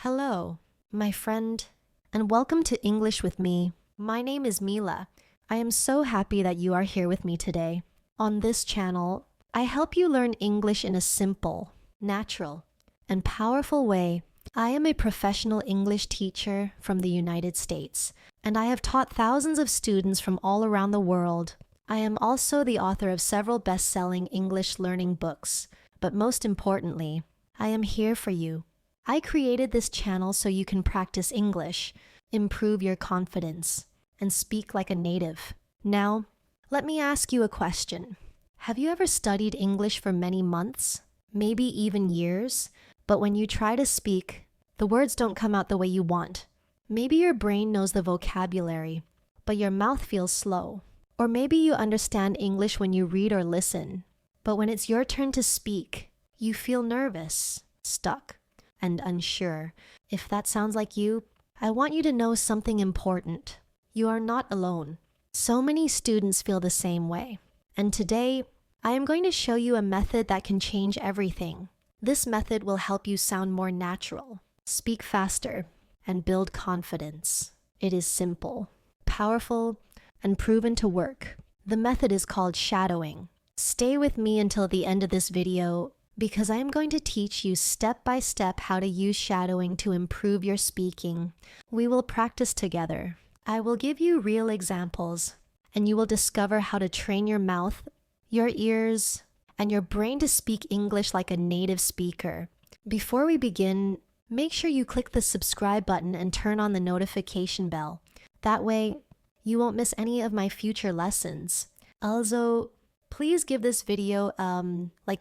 Hello, my friend, and welcome to English with me. My name is Mila. I am so happy that you are here with me today. On this channel, I help you learn English in a simple, natural, and powerful way. I am a professional English teacher from the United States, and I have taught thousands of students from all around the world. I am also the author of several best-selling English learning books, but most importantly, I am here for you. I created this channel so you can practice English, improve your confidence, and speak like a native. Now, let me ask you a question. Have you ever studied English for many months, maybe even years, but when you try to speak, the words don't come out the way you want? Maybe your brain knows the vocabulary, but your mouth feels slow. Or maybe you understand English when you read or listen, but when it's your turn to speak, you feel nervous, stuck, and unsure. If that sounds like you, I want you to know something important. You are not alone. So many students feel the same way. And today, I am going to show you a method that can change everything. This method will help you sound more natural, speak faster, and build confidence. It is simple, powerful, and proven to work. The method is called shadowing. Stay with me until the end of this video because I am going to teach you step by step how to use shadowing to improve your speaking. We will practice together. I will give you real examples, and you will discover how to train your mouth, your ears, and your brain to speak English like a native speaker. Before we begin, make sure you click the subscribe button and turn on the notification bell. That way, you won't miss any of my future lessons. Also, please give this video,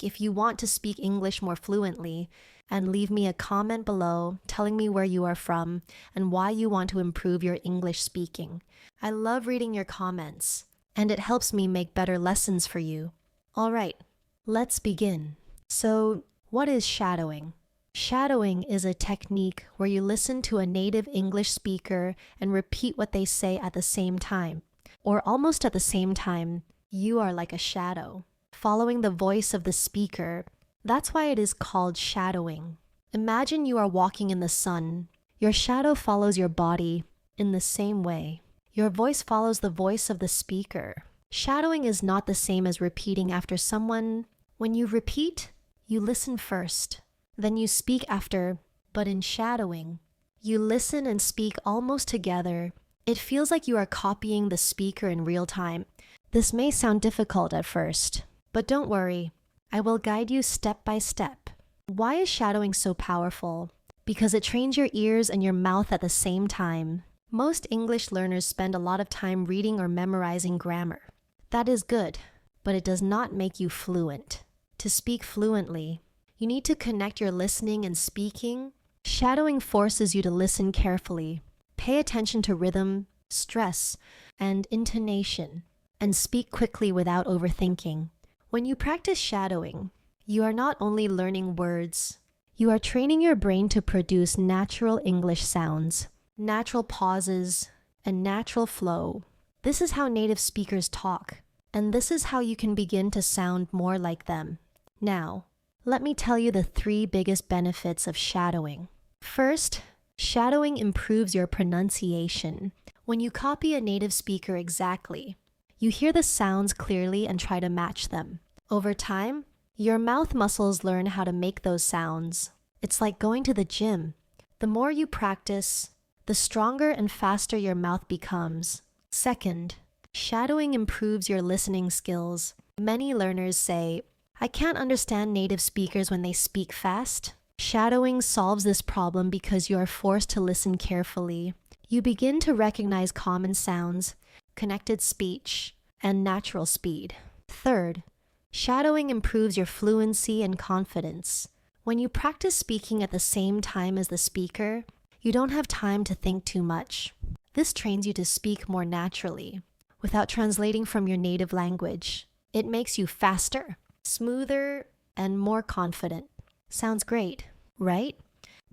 if you want to speak English more fluently, and leave me a comment below telling me where you are from and why you want to improve your English speaking. I love reading your comments, and it helps me make better lessons for you. All right, let's begin. So, what is shadowing? Shadowing is a technique where you listen to a native English speaker and repeat what they say at the same time, or almost at the same time. You are like a shadow, following the voice of the speaker. That's why it is called shadowing. Imagine you are walking in the sun. Your shadow follows your body in the same way. Your voice follows the voice of the speaker. Shadowing is not the same as repeating after someone. When you repeat, you listen first. Then you speak after, but in shadowing, you listen and speak almost together. It feels like you are copying the speaker in real time. This may sound difficult at first, but don't worry. I will guide you step by step. Why is shadowing so powerful? Because it trains your ears and your mouth at the same time. Most English learners spend a lot of time reading or memorizing grammar. That is good, but it does not make you fluent. To speak fluently, you need to connect your listening and speaking. Shadowing forces you to listen carefully, pay attention to rhythm, stress, and intonation, and speak quickly without overthinking. When you practice shadowing, you are not only learning words, you are training your brain to produce natural English sounds, natural pauses, and natural flow. This is how native speakers talk, and this is how you can begin to sound more like them. Now, let me tell you the 3 biggest benefits of shadowing. First, shadowing improves your pronunciation. When you copy a native speaker exactly, you hear the sounds clearly and try to match them. Over time, your mouth muscles learn how to make those sounds. It's like going to the gym. The more you practice, the stronger and faster your mouth becomes. Second, shadowing improves your listening skills. Many learners say, "I can't understand native speakers when they speak fast." Shadowing solves this problem because you are forced to listen carefully. You begin to recognize common sounds, connected speech, and natural speed. Third, shadowing improves your fluency and confidence. When you practice speaking at the same time as the speaker, you don't have time to think too much. This trains you to speak more naturally, without translating from your native language. It makes you faster, smoother, and more confident. Sounds great, right?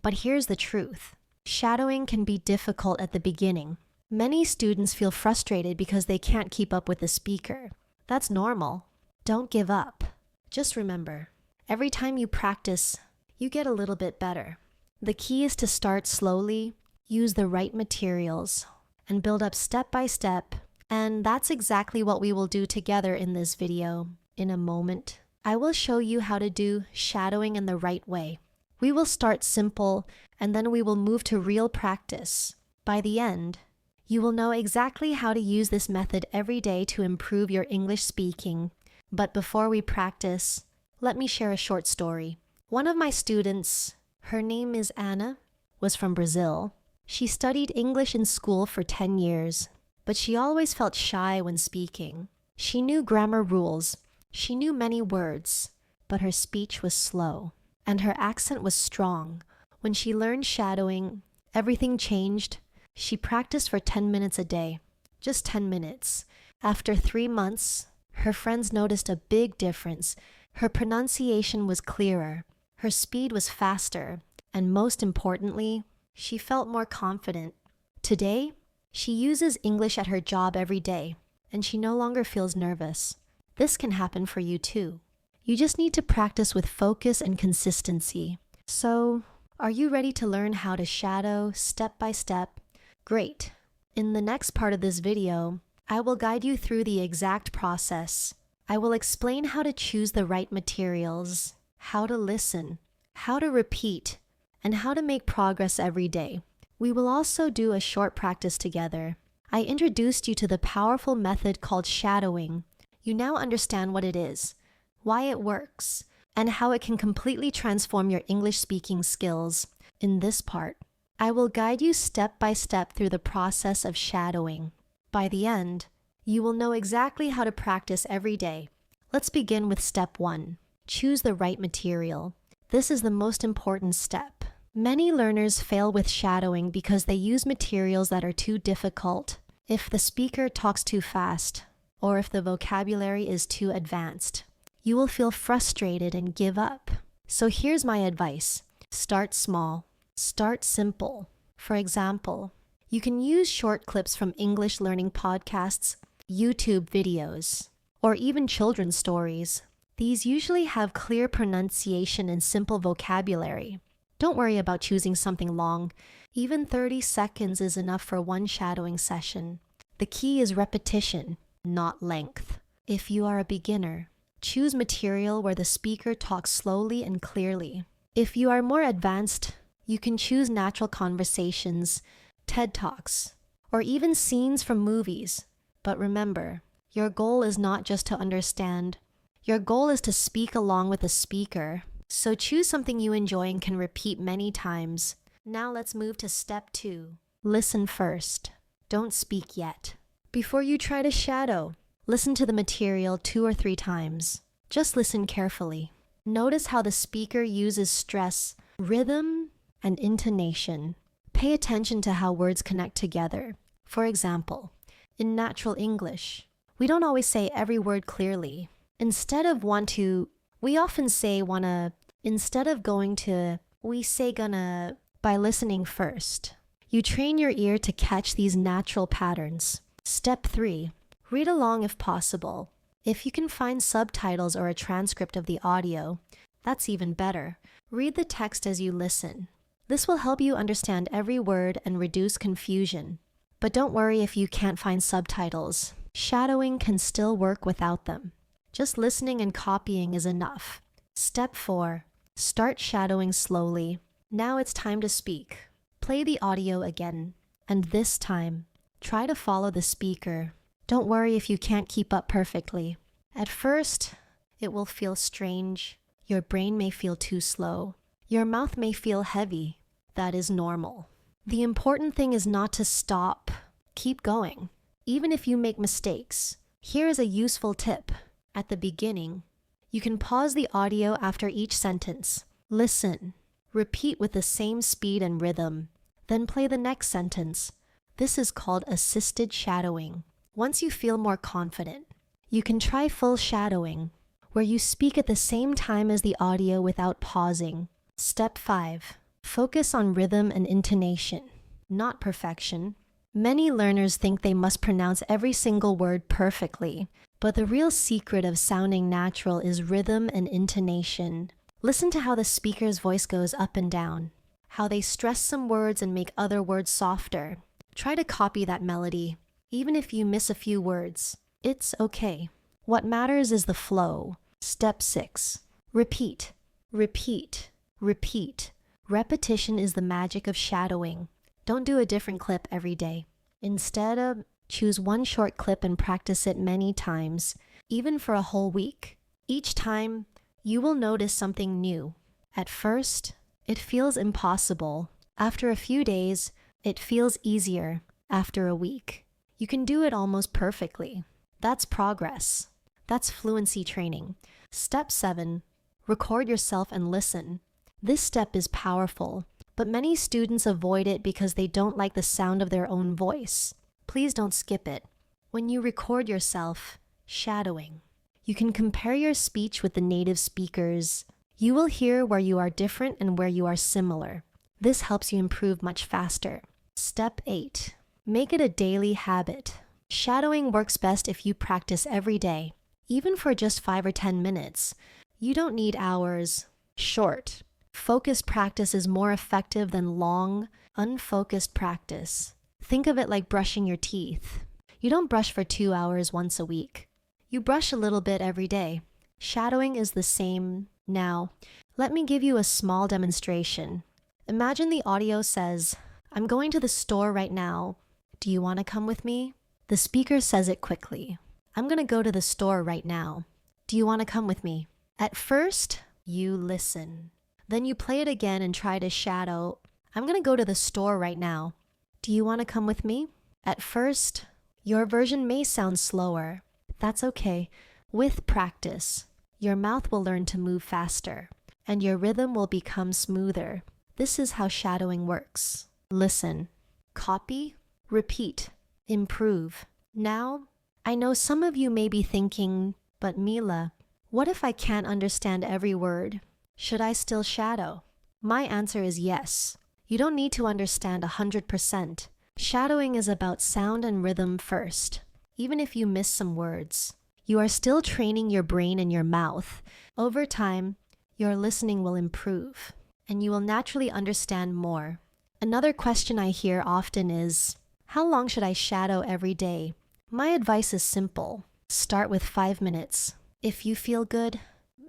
But here's the truth. Shadowing can be difficult at the beginning. Many students feel frustrated because they can't keep up with the speaker. That's normal. Don't give up. Just remember, every time you practice, you get a little bit better. The key is to start slowly, use the right materials, and build up step by step. And that's exactly what we will do together in this video. In a moment, I will show you how to do shadowing in the right way. We will start simple, and then we will move to real practice. By the end, you will know exactly how to use this method every day to improve your English speaking. But before we practice, let me share a short story. One of my students, her name is Anna, was from Brazil. She studied English in school for 10 years, but she always felt shy when speaking. She knew grammar rules, she knew many words, but her speech was slow, and her accent was strong. When she learned shadowing, everything changed. She practiced for 10 minutes a day, just 10 minutes. After 3 months, her friends noticed a big difference. Her pronunciation was clearer, her speed was faster, and most importantly, she felt more confident. Today, she uses English at her job every day, and she no longer feels nervous. This can happen for you too. You just need to practice with focus and consistency. So, are you ready to learn how to shadow step by step? Great. In the next part of this video, I will guide you through the exact process. I will explain how to choose the right materials, how to listen, how to repeat, and how to make progress every day. We will also do a short practice together. I introduced you to the powerful method called shadowing. You now understand what it is, why it works, and how it can completely transform your English speaking skills. In this part, I will guide you step by step through the process of shadowing. By the end, you will know exactly how to practice every day. Let's begin with step 1. Choose the right material. This is the most important step. Many learners fail with shadowing because they use materials that are too difficult. If the speaker talks too fast, or if the vocabulary is too advanced, you will feel frustrated and give up. So here's my advice. Start small. Start simple. For example, you can use short clips from English learning podcasts, YouTube videos, or even children's stories. These usually have clear pronunciation and simple vocabulary. Don't worry about choosing something long. Even 30 seconds is enough for one shadowing session. The key is repetition, not length. If you are a beginner, choose material where the speaker talks slowly and clearly. If you are more advanced, you can choose natural conversations, TED Talks, or even scenes from movies. But remember, your goal is not just to understand. Your goal is to speak along with the speaker. So choose something you enjoy and can repeat many times. Now let's move to step 2. Listen first. Don't speak yet. Before you try to shadow, listen to the material 2 or 3 times. Just listen carefully. Notice how the speaker uses stress, rhythm, and intonation. Pay attention to how words connect together. For example, in natural English, we don't always say every word clearly. Instead of want to, we often say wanna. Instead of going to, we say gonna. By listening first, you train your ear to catch these natural patterns. Step 3. Read along if possible. If you can find subtitles or a transcript of the audio, that's even better. Read the text as you listen. This will help you understand every word and reduce confusion. But don't worry if you can't find subtitles. Shadowing can still work without them. Just listening and copying is enough. Step 4. Start shadowing slowly. Now it's time to speak. Play the audio again. And this time, try to follow the speaker. Don't worry if you can't keep up perfectly. At first, it will feel strange. Your brain may feel too slow. Your mouth may feel heavy. That is normal. The important thing is not to stop. Keep going. Even if you make mistakes, here is a useful tip. At the beginning, you can pause the audio after each sentence. Listen. Repeat with the same speed and rhythm. Then play the next sentence. This is called assisted shadowing. Once you feel more confident, you can try full shadowing, where you speak at the same time as the audio without pausing. Step 5. Focus on rhythm and intonation, not perfection. Many learners think they must pronounce every single word perfectly, but the real secret of sounding natural is rhythm and intonation. Listen to how the speaker's voice goes up and down, how they stress some words and make other words softer. Try to copy that melody, even if you miss a few words. It's okay. What matters is the flow. Step 6. Repeat. Repeat. Repeat. Repetition is the magic of shadowing. Don't do a different clip every day. Instead, choose one short clip and practice it many times, even for a whole week. Each time, you will notice something new. At first, it feels impossible. After a few days, it feels easier. After a week, you can do it almost perfectly. That's progress. That's fluency training. Step 7. Record yourself and listen. This step is powerful, but many students avoid it because they don't like the sound of their own voice. Please don't skip it. When you record yourself, shadowing, you can compare your speech with the native speakers. You will hear where you are different and where you are similar. This helps you improve much faster. Step 8. Make it a daily habit. Shadowing works best if you practice every day, even for just 5 or 10 minutes. You don't need hours. Short, focused practice is more effective than long, unfocused practice. Think of it like brushing your teeth. You don't brush for 2 hours once a week. You brush a little bit every day. Shadowing is the same. Now, let me give you a small demonstration. Imagine the audio says, "I'm going to the store right now. Do you want to come with me?" The speaker says it quickly. "I'm going to go to the store right now. Do you want to come with me?" At first, you listen. Then you play it again and try to shadow, "I'm going to go to the store right now. Do you want to come with me?" At first, your version may sound slower. That's okay. With practice, your mouth will learn to move faster, and your rhythm will become smoother. This is how shadowing works. Listen, copy, repeat, improve. Now, I know some of you may be thinking, "But Mila, what if I can't understand every word? Should I still shadow?" My answer is yes. You don't need to understand 100%. Shadowing is about sound and rhythm first. Even if you miss some words, you are still training your brain and your mouth. Over time, your listening will improve, and you will naturally understand more. Another question I hear often is, how long should I shadow every day? My advice is simple. Start with 5 minutes. If you feel good,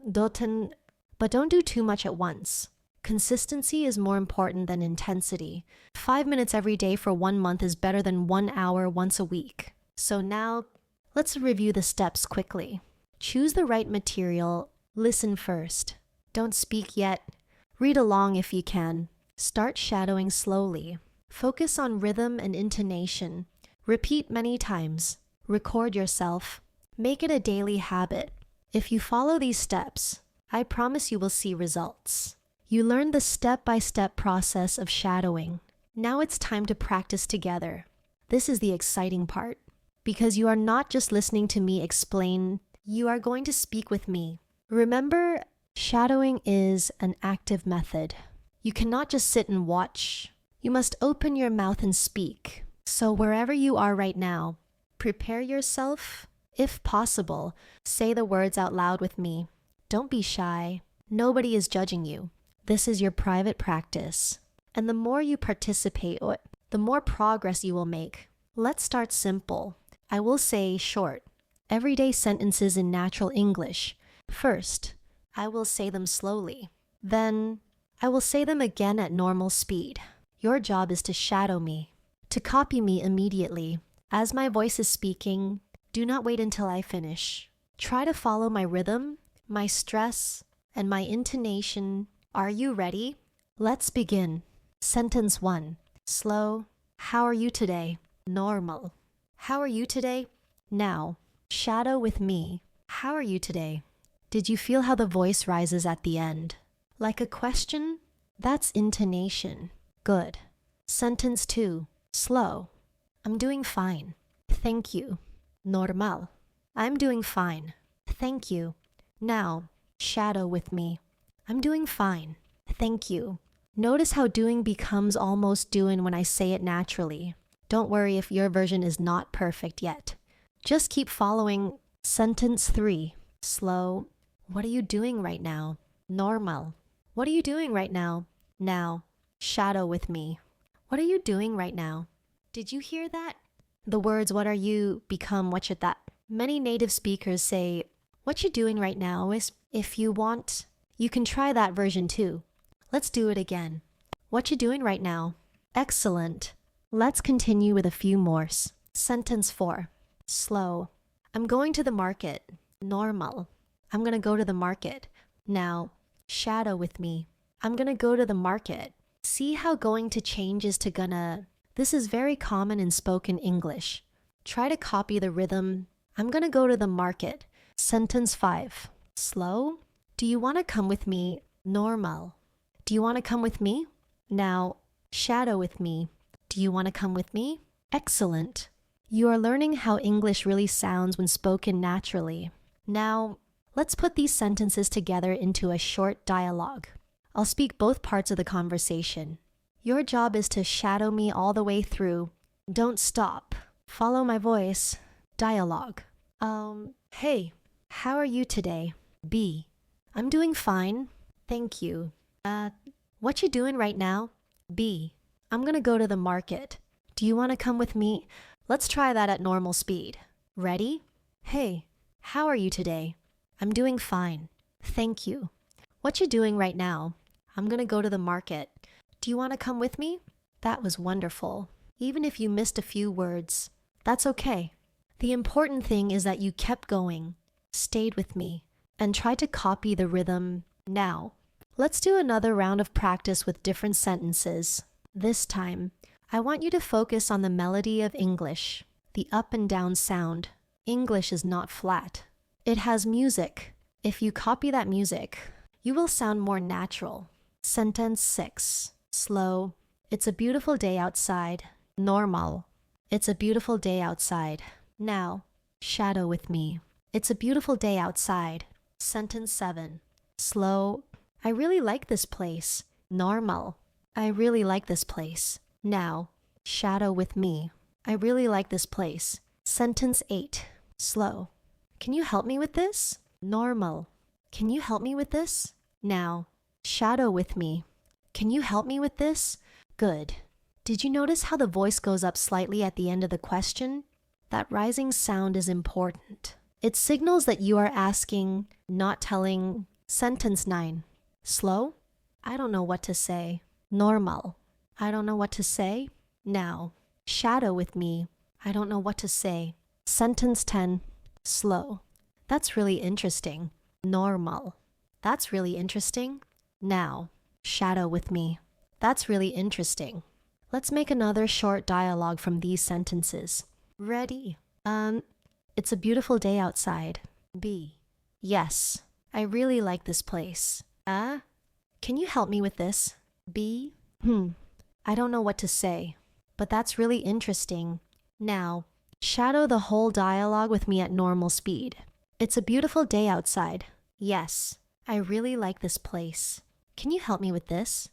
but don't do too much at once. Consistency is more important than intensity. 5 minutes every day for 1 month is better than 1 hour once a week. So now, let's review the steps quickly. Choose the right material. Listen first. Don't speak yet. Read along if you can. Start shadowing slowly. Focus on rhythm and intonation. Repeat many times. Record yourself. Make it a daily habit. If you follow these steps, I promise you will see results. You learn the step-by-step process of shadowing. Now it's time to practice together. This is the exciting part, because you are not just listening to me explain, you are going to speak with me. Remember, shadowing is an active method. You cannot just sit and watch. You must open your mouth and speak. So wherever you are right now, prepare yourself. If possible, say the words out loud with me. Don't be shy. Nobody is judging you. This is your private practice. And the more you participate, the more progress you will make. Let's start simple. I will say short, everyday sentences in natural English. First, I will say them slowly. Then, I will say them again at normal speed. Your job is to shadow me, to copy me immediately. As my voice is speaking, do not wait until I finish. Try to follow my rhythm, my stress, and my intonation. Are you ready? Let's begin. Sentence 1. Slow. How are you today? Normal. How are you today? Now, shadow with me. How are you today? Did you feel how the voice rises at the end? Like a question? That's intonation. Good. Sentence 2. Slow. I'm doing fine. Thank you. Normal. I'm doing fine. Thank you. Now, shadow with me. I'm doing fine. Thank you. Notice how doing becomes almost doing when I say it naturally. Don't worry if your version is not perfect yet. Just keep following. Sentence 3. Slow. What are you doing right now? Normal. What are you doing right now? Now. shadow with me. What are you doing right now? Did you hear that? The words what are you become what should that. Many native speakers say what you doing right now is if you want, you can try that version too. Let's do it again. What you doing right now? Excellent. Let's continue with a few more. Sentence 4. Slow. I'm going to the market. Normal. I'm going to go to the market. Now, shadow with me. I'm going to go to the market. See how going to changes to gonna. This is very common in spoken English. Try to copy the rhythm. I'm going to go to the market. Sentence 5. Slow. Do you want to come with me? Normal. Do you want to come with me? Now, shadow with me. Do you want to come with me? Excellent. You are learning how English really sounds when spoken naturally. Now, let's put these sentences together into a short dialogue. I'll speak both parts of the conversation. Your job is to shadow me all the way through. Don't stop. Follow my voice. Dialogue. Hey, how are you today? B. I'm doing fine. Thank you. What you doing right now? B. I'm gonna go to the market. Do you want to come with me? Let's try that at normal speed. Ready? Hey, how are you today? I'm doing fine. Thank you. What you doing right now? I'm gonna go to the market. Do you want to come with me? That was wonderful. Even if you missed a few words, that's okay. The important thing is that you kept going, stayed with me, and tried to copy the rhythm. Now, let's do another round of practice with different sentences. This time, I want you to focus on the melody of English, the up and down sound. English is not flat. It has music. If you copy that music, you will sound more natural. Sentence 6. Slow. It's a beautiful day outside. Normal. It's a beautiful day outside. Now, shadow with me. It's a beautiful day outside. Sentence 7. Slow. I really like this place. Normal. I really like this place. Now, shadow with me. I really like this place. Sentence 8. Slow. Can you help me with this? Normal. Can you help me with this? Now, shadow with me. Can you help me with this? Good. Did you notice how the voice goes up slightly at the end of the question? That rising sound is important. It signals that you are asking, not telling. Sentence 9. Slow. I don't know what to say. Normal. I don't know what to say. Now, shadow with me. I don't know what to say. Sentence 10. Slow. That's really interesting. Normal. That's really interesting. Now, shadow with me. That's really interesting. Let's make another short dialogue from these sentences. Ready? It's a beautiful day outside. B. Yes, I really like this place. Can you help me with this? B. I don't know what to say, but that's really interesting. Now, shadow the whole dialogue with me at normal speed. It's a beautiful day outside. Yes, I really like this place. Can you help me with this?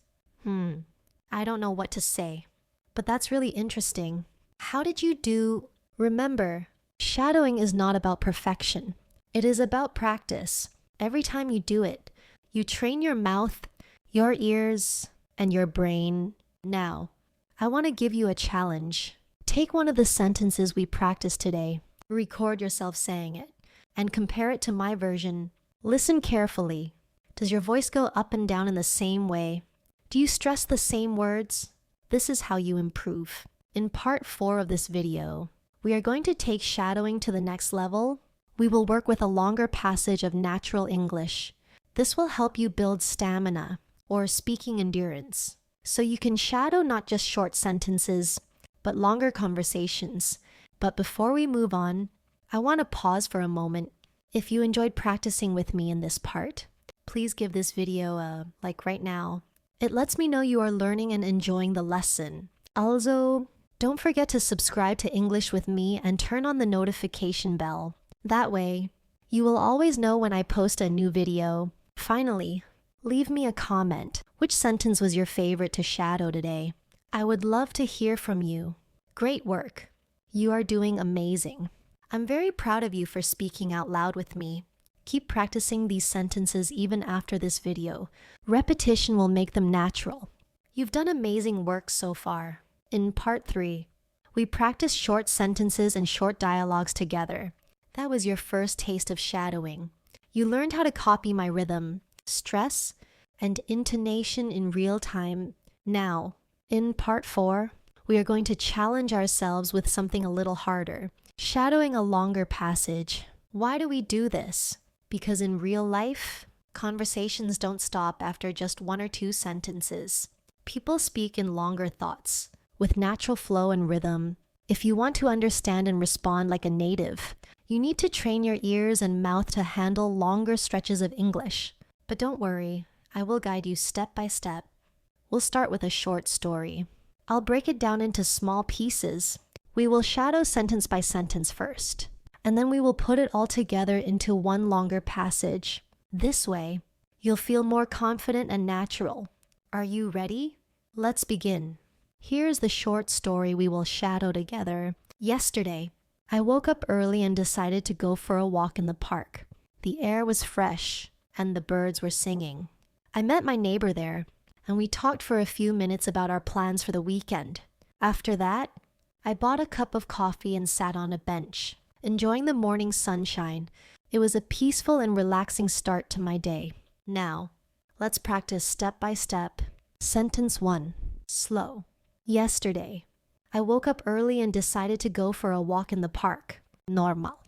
I don't know what to say, but that's really interesting. How did you do? Remember, shadowing is not about perfection. It is about practice. Every time you do it, you train your mouth, your ears, and your brain. Now, I want to give you a challenge. Take one of the sentences we practiced today, record yourself saying it, and compare it to my version. Listen carefully. Does your voice go up and down in the same way? Do you stress the same words? This is how you improve. In part 4 of this video, we are going to take shadowing to the next level. We will work with a longer passage of natural English. This will help you build stamina, or speaking endurance, so you can shadow not just short sentences, but longer conversations. But before we move on, I want to pause for a moment. If you enjoyed practicing with me in this part, please give this video a like right now. It lets me know you are learning and enjoying the lesson. Also, don't forget to subscribe to English with me and turn on the notification bell. That way, you will always know when I post a new video. Finally, leave me a comment. Which sentence was your favorite to shadow today? I would love to hear from you. Great work. You are doing amazing. I'm very proud of you for speaking out loud with me. Keep practicing these sentences even after this video. Repetition will make them natural. You've done amazing work so far. In part 3, we practiced short sentences and short dialogues together. That was your first taste of shadowing. You learned how to copy my rhythm, stress, and intonation in real time. Now, in part 4, we are going to challenge ourselves with something a little harder, shadowing a longer passage. Why do we do this? Because in real life, conversations don't stop after just 1 or 2 sentences. People speak in longer thoughts, with natural flow and rhythm. If you want to understand and respond like a native, you need to train your ears and mouth to handle longer stretches of English. But don't worry, I will guide you step by step. We'll start with a short story. I'll break it down into small pieces. We will shadow sentence by sentence first, and then we will put it all together into one longer passage. This way, you'll feel more confident and natural. Are you ready? Let's begin. Here's the short story we will shadow together. Yesterday, I woke up early and decided to go for a walk in the park. The air was fresh, and the birds were singing. I met my neighbor there, and we talked for a few minutes about our plans for the weekend. After that, I bought a cup of coffee and sat on a bench, enjoying the morning sunshine. It was a peaceful and relaxing start to my day. Now, let's practice step by step. Sentence 1. Slow. Yesterday, I woke up early and decided to go for a walk in the park. Normal.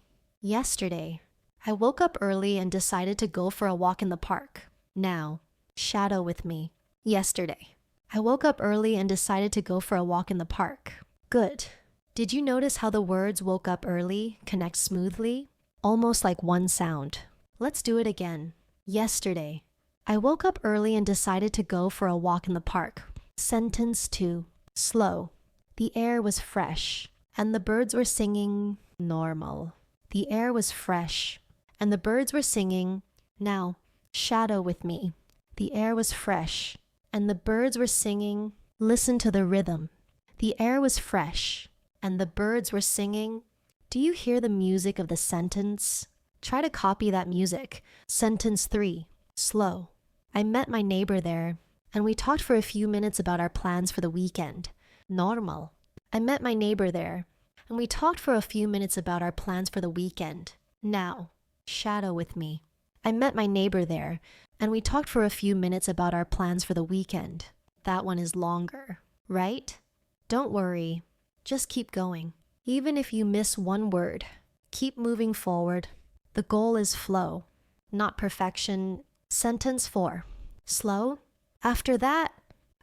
Yesterday, I woke up early and decided to go for a walk in the park. Now, shadow with me. Yesterday, I woke up early and decided to go for a walk in the park. Good. Did you notice how the words woke up early connect smoothly? Almost like one sound. Let's do it again. Yesterday, I woke up early and decided to go for a walk in the park. Sentence 2. Slow. The air was fresh, and the birds were singing. Normal. The air was fresh, and the birds were singing. Now, shadow with me. The air was fresh, and the birds were singing. Listen to the rhythm. The air was fresh, and the birds were singing. Do you hear the music of the sentence? Try to copy that music. Sentence 3. Slow. I met my neighbor there, and we talked for a few minutes about our plans for the weekend. Normal. I met my neighbor there, and we talked for a few minutes about our plans for the weekend. Now, shadow with me. I met my neighbor there, and we talked for a few minutes about our plans for the weekend. That one is longer, right? Don't worry. Just keep going. Even if you miss one word, keep moving forward. The goal is flow, not perfection. Sentence 4. Slow. After that,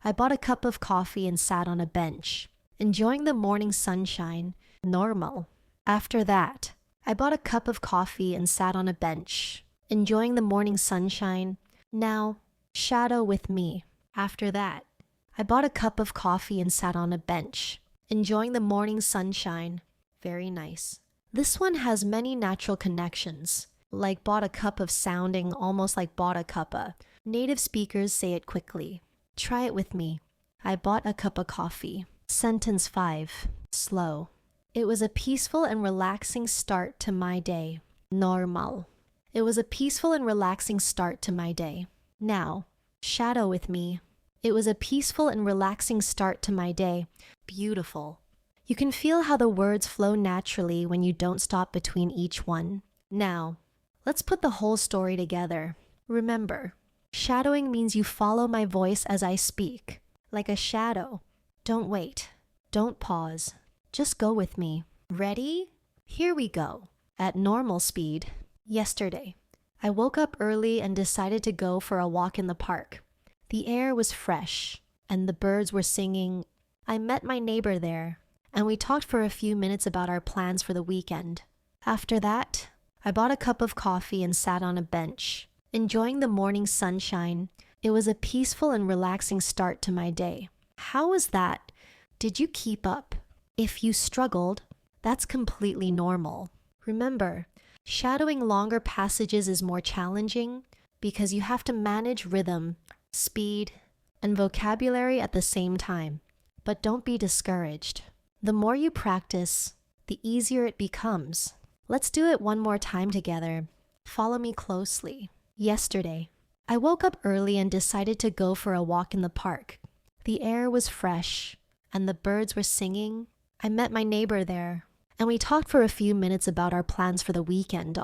I bought a cup of coffee and sat on a bench, enjoying the morning sunshine. Normal. After that, I bought a cup of coffee and sat on a bench, enjoying the morning sunshine. Now, shadow with me. After that, I bought a cup of coffee and sat on a bench, enjoying the morning sunshine. Very nice. This one has many natural connections, like bought a cup of sounding almost like bought a cuppa. Native speakers say it quickly. Try it with me. I bought a cup of coffee. Sentence 5. Slow. It was a peaceful and relaxing start to my day. Normal. It was a peaceful and relaxing start to my day. Now, shadow with me. It was a peaceful and relaxing start to my day. Beautiful. You can feel how the words flow naturally when you don't stop between each one. Now, let's put the whole story together. Remember, shadowing means you follow my voice as I speak, like a shadow. Don't wait. Don't pause. Just go with me. Ready? Here we go. At normal speed. Yesterday, I woke up early and decided to go for a walk in the park. The air was fresh, and the birds were singing. I met my neighbor there, and we talked for a few minutes about our plans for the weekend. After that, I bought a cup of coffee and sat on a bench, enjoying the morning sunshine. It was a peaceful and relaxing start to my day. How was that? Did you keep up? If you struggled, that's completely normal. Remember, shadowing longer passages is more challenging because you have to manage rhythm, speed, and vocabulary at the same time. But don't be discouraged. The more you practice, the easier it becomes. Let's do it one more time together. Follow me closely. Yesterday, I woke up early and decided to go for a walk in the park. The air was fresh, and the birds were singing. I met my neighbor there, and we talked for a few minutes about our plans for the weekend.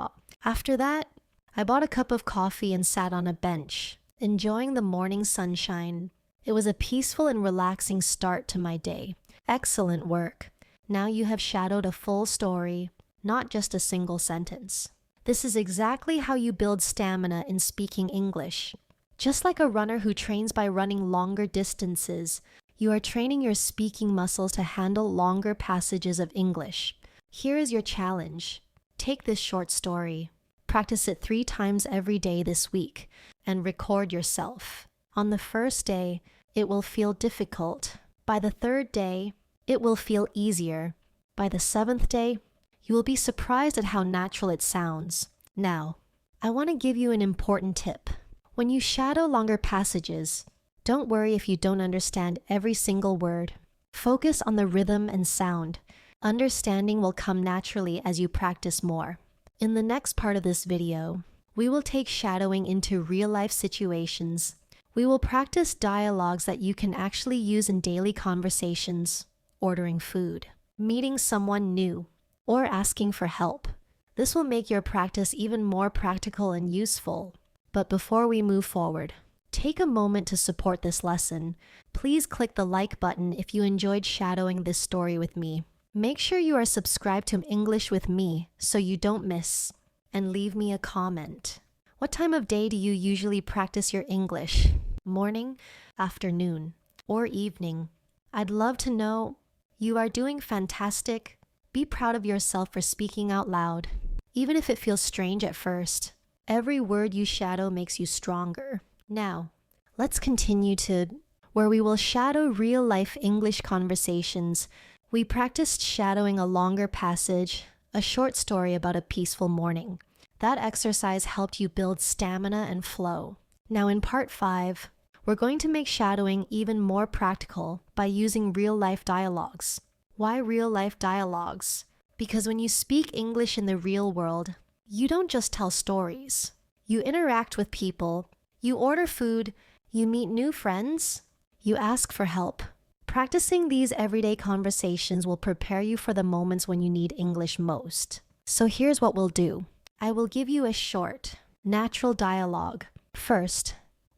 After that, I bought a cup of coffee and sat on a bench, enjoying the morning sunshine. It was a peaceful and relaxing start to my day. Excellent work. Now you have shadowed a full story, not just a single sentence. This is exactly how you build stamina in speaking English. Just like a runner who trains by running longer distances, you are training your speaking muscles to handle longer passages of English. Here is your challenge. Take this short story, practice it 3 times every day this week, and record yourself. On the first day, it will feel difficult. By the 3rd day, it will feel easier. By the 7th day, you will be surprised at how natural it sounds. Now, I want to give you an important tip. When you shadow longer passages, don't worry if you don't understand every single word. Focus on the rhythm and sound. Understanding will come naturally as you practice more. In the next part of this video, we will take shadowing into real-life situations. We will practice dialogues that you can actually use in daily conversations, ordering food, meeting someone new, or asking for help. This will make your practice even more practical and useful. But before we move forward, take a moment to support this lesson. Please click the like button if you enjoyed shadowing this story with me. Make sure you are subscribed to English with me so you don't miss, and leave me a comment. What time of day do you usually practice your English? Morning, afternoon, or evening? I'd love to know. You are doing fantastic. Be proud of yourself for speaking out loud, even if it feels strange at first. Every word you shadow makes you stronger. Now, let's continue to where we will shadow real-life English conversations. We practiced shadowing a longer passage, a short story about a peaceful morning. That exercise helped you build stamina and flow. Now in part 5, we're going to make shadowing even more practical by using real-life dialogues. Why real-life dialogues? Because when you speak English in the real world, you don't just tell stories. You interact with people. You order food. You meet new friends. You ask for help. Practicing these everyday conversations will prepare you for the moments when you need English most. So here's what we'll do. I will give you a short, natural dialogue. First,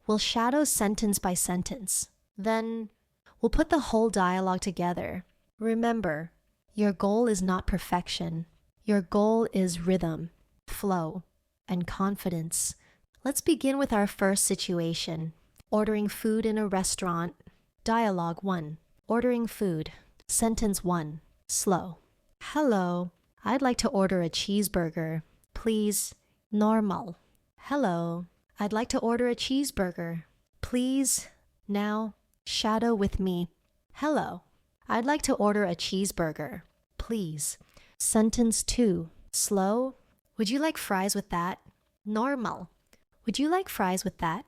we'll shadow sentence by sentence. Then, we'll put the whole dialogue together. Remember, your goal is not perfection. Your goal is rhythm, flow, and confidence. Let's begin with our first situation. Ordering food in a restaurant. Dialogue 1. Ordering food. Sentence 1. Slow. Hello, I'd like to order a cheeseburger. Please. Normal. Hello, I'd like to order a cheeseburger. Please. Now, shadow with me. Hello, I'd like to order a cheeseburger. Please. Sentence 2. Slow. Would you like fries with that? Normal. Would you like fries with that?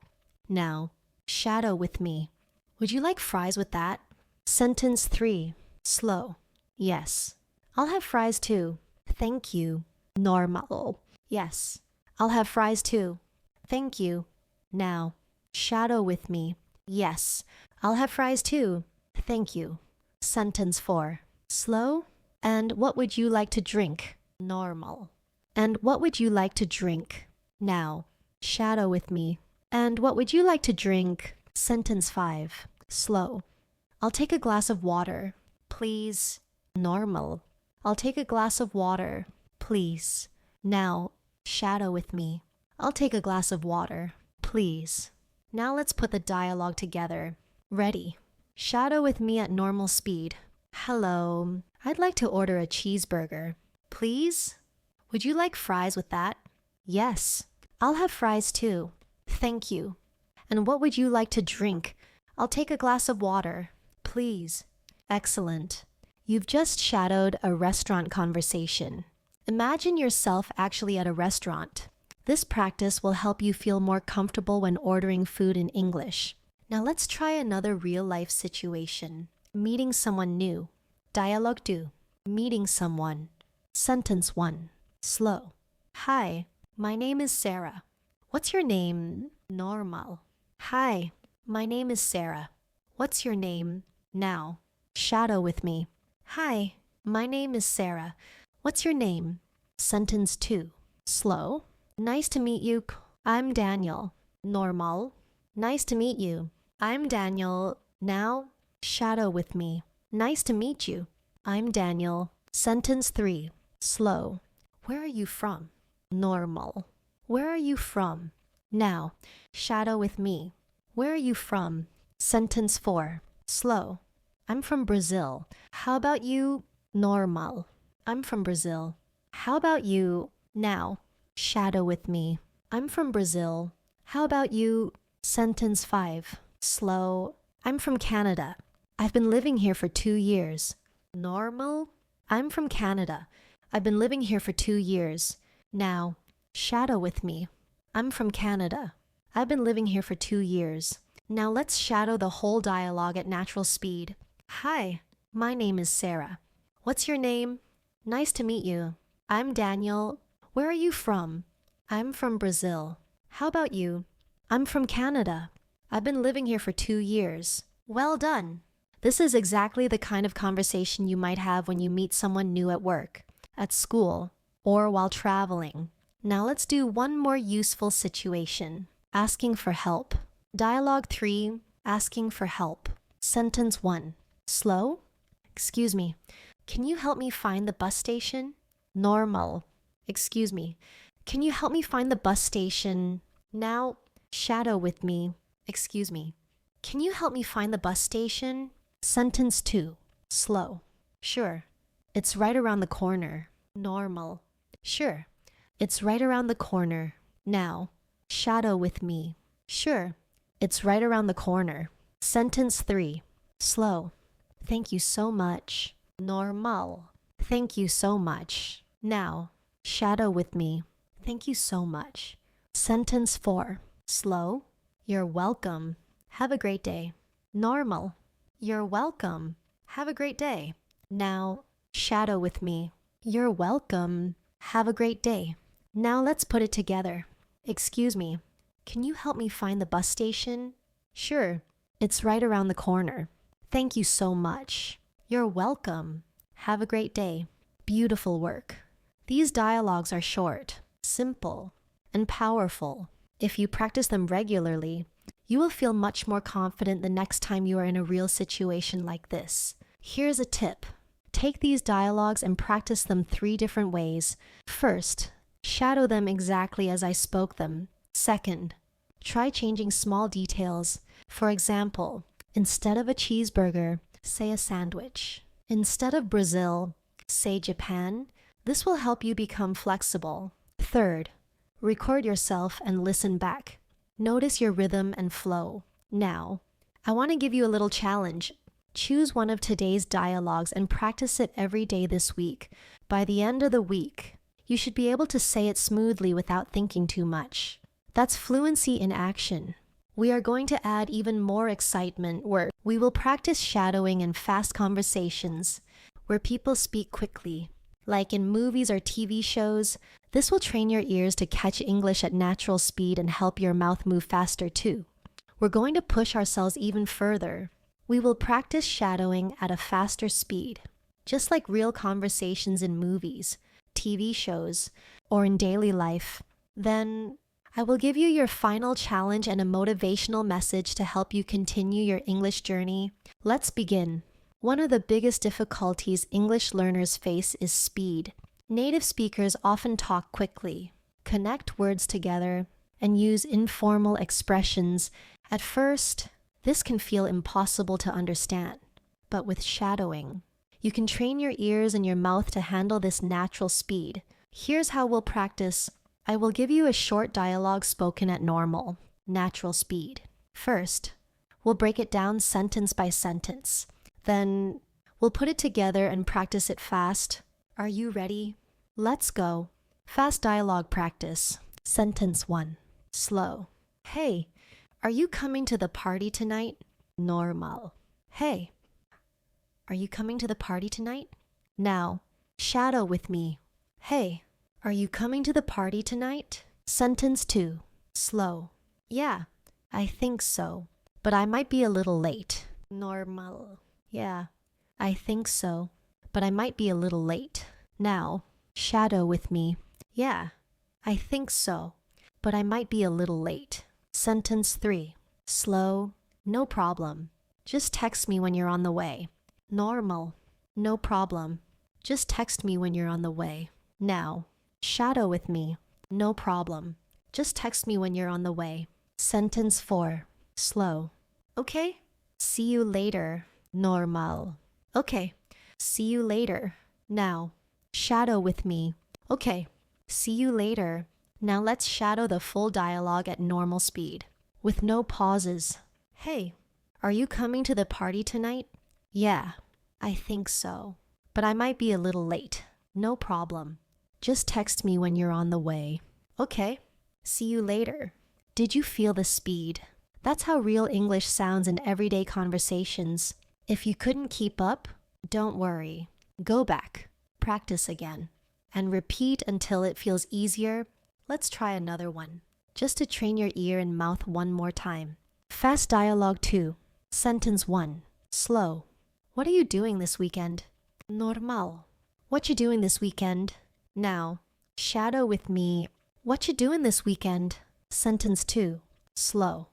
Now, shadow with me. Would you like fries with that? Sentence 3. Slow. Yes. I'll have fries too. Thank you. Normal. Yes. I'll have fries too. Thank you. Now, shadow with me. Yes. I'll have fries too. Thank you. Sentence 4. Slow. And what would you like to drink? Normal. And what would you like to drink? Now, shadow with me. And what would you like to drink? Sentence 5. Slow. I'll take a glass of water. Please. Normal. I'll take a glass of water. Please. Now, shadow with me. I'll take a glass of water. Please. Now let's put the dialogue together. Ready. Shadow with me at normal speed. Hello, I'd like to order a cheeseburger. Please? Would you like fries with that? Yes. I'll have fries too. Thank you. And what would you like to drink? I'll take a glass of water. Please. Excellent. You've just shadowed a restaurant conversation. Imagine yourself actually at a restaurant. This practice will help you feel more comfortable when ordering food in English. Now let's try another real-life situation. Meeting someone new. Dialogue 2. Meeting someone. Sentence 1. Slow. Hi, my name is Sarah. What's your name? Normal. Hi, my name is Sarah. What's your name? Now, shadow with me. Hi, my name is Sarah. What's your name? Sentence 2. Slow. Nice to meet you. I'm Daniel. Normal. Nice to meet you. I'm Daniel. Now, shadow with me. Nice to meet you. I'm Daniel. Sentence 3. Slow. Where are you from? Normal. Where are you from? Now, shadow with me. Where are you from? Sentence 4. Slow. I'm from Brazil. How about you? Normal. I'm from Brazil. How about you? Now, shadow with me. I'm from Brazil. How about you? Sentence 5. Slow. I'm from Canada. I've been living here for 2 years. Normal. I'm from Canada. I've been living here for 2 years. Now, shadow with me. I'm from Canada. I've been living here for 2 years. Now let's shadow the whole dialogue at natural speed. Hi, my name is Sarah. What's your name? Nice to meet you. I'm Daniel. Where are you from? I'm from Brazil. How about you? I'm from Canada. I've been living here for 2 years. Well done. This is exactly the kind of conversation you might have when you meet someone new at work, at school, or while traveling. Now let's do one more useful situation. Asking for help. Dialogue 3, asking for help. Sentence 1. Slow? Excuse me. Can you help me find the bus station? Normal. Excuse me. Can you help me find the bus station? Now, shadow with me. Excuse me. Can you help me find the bus station? Sentence 2. Slow. Sure. It's right around the corner. Normal. Sure. It's right around the corner. Now, shadow with me. Sure. It's right around the corner. Sentence 3. Slow. Thank you so much. Normal. Thank you so much. Now, shadow with me. Thank you so much. Sentence 4. Slow. You're welcome. Have a great day. Normal. You're welcome. Have a great day. Now, shadow with me. You're welcome. Have a great day. Now let's put it together. Excuse me. Can you help me find the bus station? Sure. It's right around the corner. Thank you so much. You're welcome. Have a great day. Beautiful work. These dialogues are short, simple, and powerful. If you practice them regularly, you will feel much more confident the next time you are in a real situation like this. Here's a tip. Take these dialogues and practice them 3 different ways. First, shadow them exactly as I spoke them. Second, try changing small details. For example, instead of a cheeseburger, say a sandwich. Instead of Brazil, say Japan. This will help you become flexible. Third, record yourself and listen back. Notice your rhythm and flow. Now, I want to give you a little challenge. Choose one of today's dialogues and practice it every day this week. By the end of the week, you should be able to say it smoothly without thinking too much. That's fluency in action. We are going to add even more excitement where we will practice shadowing in fast conversations where people speak quickly. Like in movies or TV shows, this will train your ears to catch English at natural speed and help your mouth move faster too. We're going to push ourselves even further. We will practice shadowing at a faster speed, just like real conversations in movies, TV shows, or in daily life. Then, I will give you your final challenge and a motivational message to help you continue your English journey. Let's begin. One of the biggest difficulties English learners face is speed. Native speakers often talk quickly, connect words together, and use informal expressions. At first, this can feel impossible to understand. But with shadowing, you can train your ears and your mouth to handle this natural speed. Here's how we'll practice. I will give you a short dialogue spoken at normal, natural speed. First, we'll break it down sentence by sentence. Then, we'll put it together and practice it fast. Are you ready? Let's go. Fast dialogue practice. Sentence 1. Slow. Hey, are you coming to the party tonight? Normal. Hey, are you coming to the party tonight? Now, shadow with me. Hey, are you coming to the party tonight? Sentence 2. Slow. Yeah, I think so, but I might be a little late. Normal. Yeah, I think so. But I might be a little late. Now, shadow with me. Yeah, I think so. But I might be a little late. Sentence 3. Slow. No problem. Just text me when you're on the way. Normal. No problem. Just text me when you're on the way. Now, shadow with me. No problem. Just text me when you're on the way. Sentence 4. Slow. Okay. See you later. Normal. Okay. See you later. Now, shadow with me. Okay. See you later. Now let's shadow the full dialogue at normal speed, with no pauses. Hey, are you coming to the party tonight? Yeah, I think so. But I might be a little late. No problem. Just text me when you're on the way. Okay. See you later. Did you feel the speed? That's how real English sounds in everyday conversations. If you couldn't keep up, don't worry. Go back, practice again, and repeat until it feels easier. Let's try another one, just to train your ear and mouth one more time. Fast dialogue 2. Sentence 1. Slow. What are you doing this weekend? Normal. What you doing this weekend? Now, shadow with me. What you doing this weekend? Sentence 2. Slow.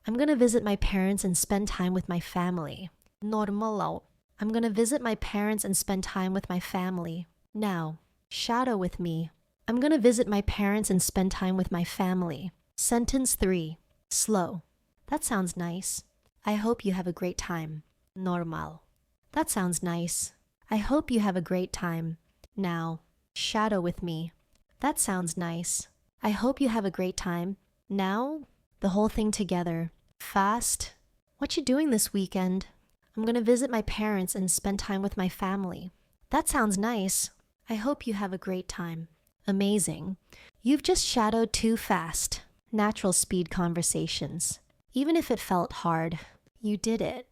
I'm gonna visit my parents and spend time with my family. Normal. I'm gonna visit my parents and spend time with my family. Now, shadow with me. I'm gonna visit my parents and spend time with my family. Sentence 3. Slow. That sounds nice. I hope you have a great time. Normal. That sounds nice. I hope you have a great time. Now, shadow with me. That sounds nice. I hope you have a great time. Now, the whole thing together. Fast. What you doing this weekend? I'm gonna visit my parents and spend time with my family. That sounds nice. I hope you have a great time. Amazing. You've just shadowed 2 fast, natural speed conversations. Even if it felt hard, you did it.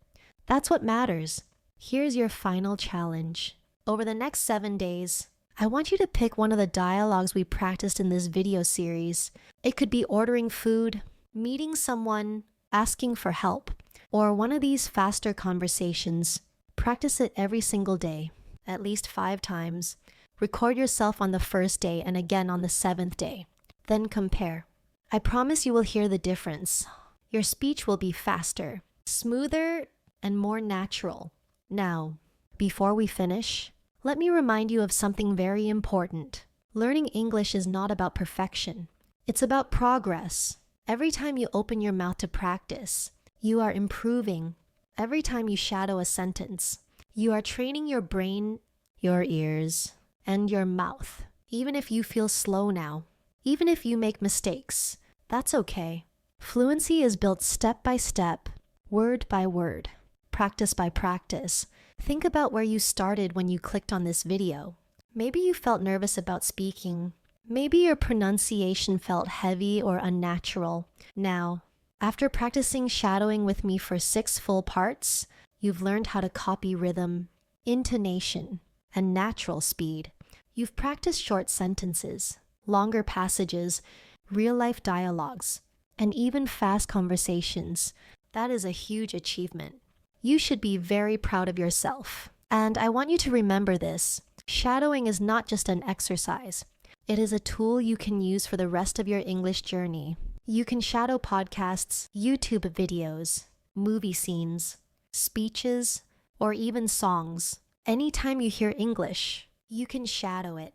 That's what matters. Here's your final challenge. Over the next 7 days, I want you to pick one of the dialogues we practiced in this video series. It could be ordering food, meeting someone, asking for help, or one of these faster conversations. Practice it every single day, at least 5 times. Record yourself on the first day and again on the 7th day. Then compare. I promise you will hear the difference. Your speech will be faster, smoother, and more natural. Now, before we finish, let me remind you of something very important. Learning English is not about perfection. It's about progress. Every time you open your mouth to practice, you are improving. Every time you shadow a sentence, you are training your brain, your ears, and your mouth. Even if you feel slow now, even if you make mistakes, that's okay. Fluency is built step by step, word by word, practice by practice. Think about where you started when you clicked on this video. Maybe you felt nervous about speaking. Maybe your pronunciation felt heavy or unnatural. Now, after practicing shadowing with me for 6 full parts, you've learned how to copy rhythm, intonation, and natural speed. You've practiced short sentences, longer passages, real-life dialogues, and even fast conversations. That is a huge achievement. You should be very proud of yourself. And I want you to remember this. Shadowing is not just an exercise. It is a tool you can use for the rest of your English journey. You can shadow podcasts, YouTube videos, movie scenes, speeches, or even songs. Anytime you hear English, you can shadow it.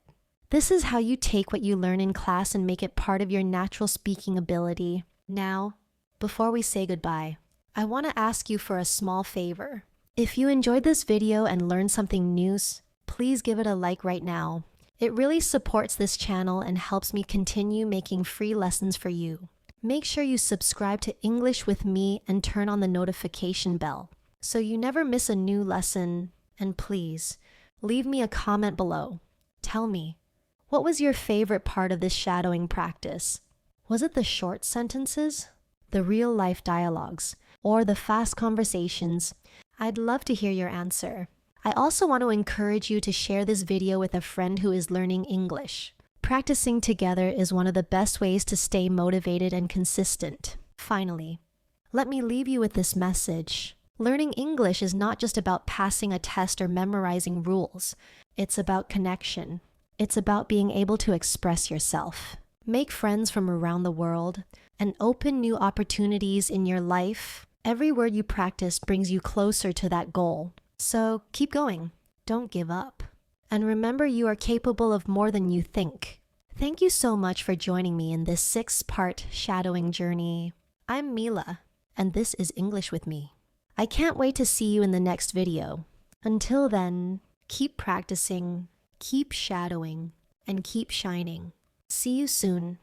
This is how you take what you learn in class and make it part of your natural speaking ability. Now, before we say goodbye, I want to ask you for a small favor. If you enjoyed this video and learned something new, please give it a like right now. It really supports this channel and helps me continue making free lessons for you. Make sure you subscribe to English with me and turn on the notification bell so you never miss a new lesson. And please, leave me a comment below. Tell me, what was your favorite part of this shadowing practice? Was it the short sentences, the real-life dialogues, or the fast conversations? I'd love to hear your answer. I also want to encourage you to share this video with a friend who is learning English. Practicing together is one of the best ways to stay motivated and consistent. Finally, let me leave you with this message. Learning English is not just about passing a test or memorizing rules. It's about connection. It's about being able to express yourself, make friends from around the world, and open new opportunities in your life. Every word you practice brings you closer to that goal. So keep going. Don't give up. And remember, you are capable of more than you think. Thank you so much for joining me in this 6-part shadowing journey. I'm Mila, and this is English with Me. I can't wait to see you in the next video. Until then, keep practicing, keep shadowing, and keep shining. See you soon.